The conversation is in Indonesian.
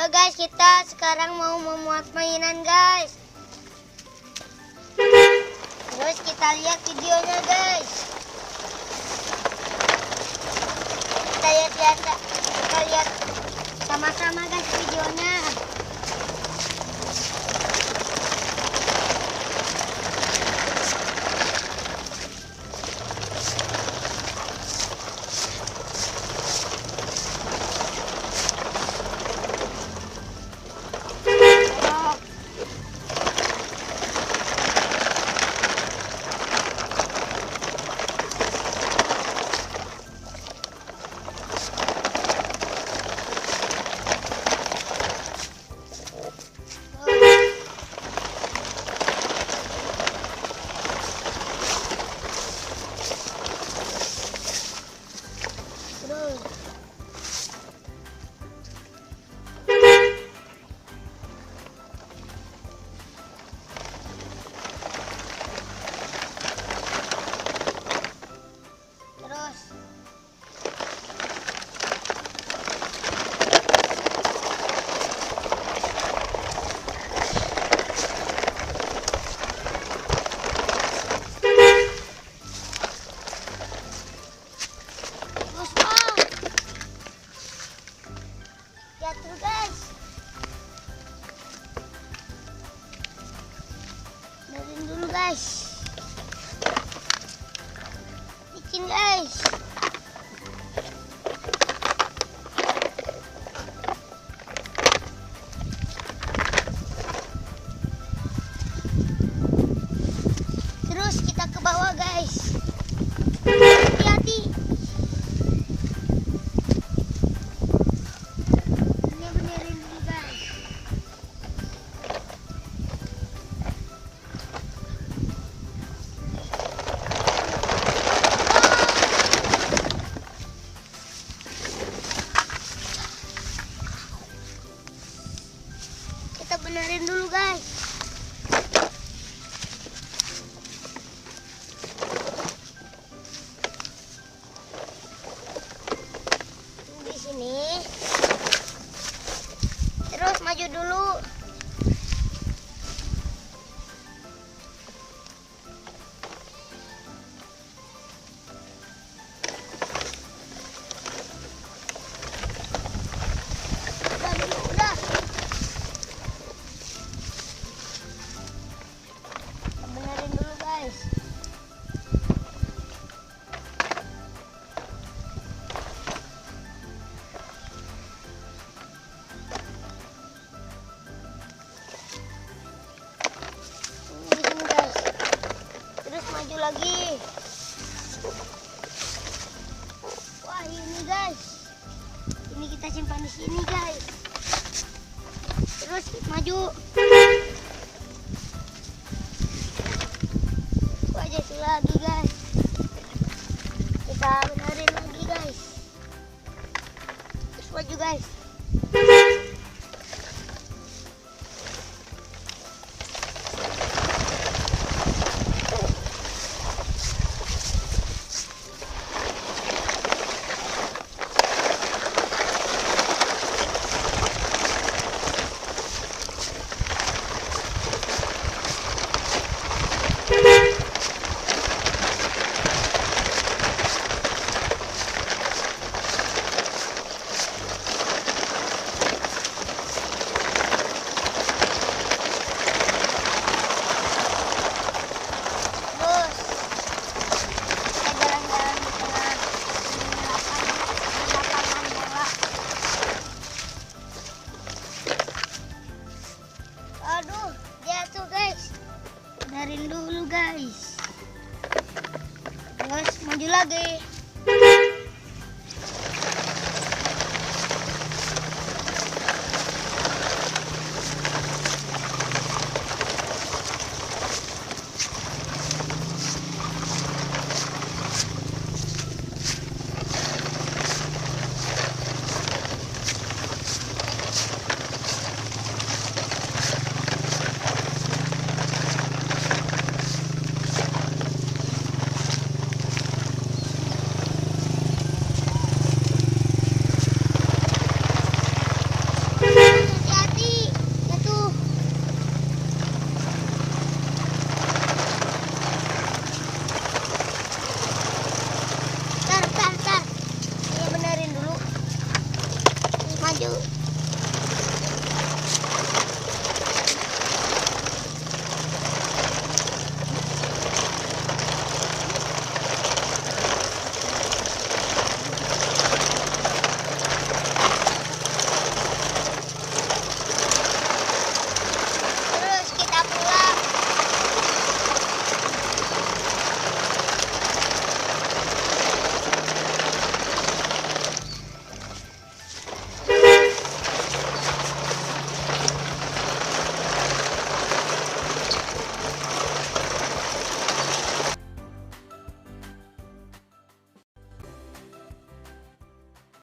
Halo guys, kita sekarang mau memuat mainan guys. Terus kita lihat videonya guys. Kita lihat sama-sama guys videonya. Jatuh guys. Benerin dulu guys. Bikin guys. Terus kita ke bawah guys. Hati-hati. Kita benerin dulu guys. Di sini. Terus maju dulu. Udah. Benerin dulu guys. Di sini guys. Terus maju lagi. Wah ini guys. Ini kita simpan di sini guys. Terus maju. Jatuh lagi guys. Kita benerin lagi guys. Terus maju guys. Aduh, jatuh guys. Benerin dulu guys. Terus maju lagi. maju.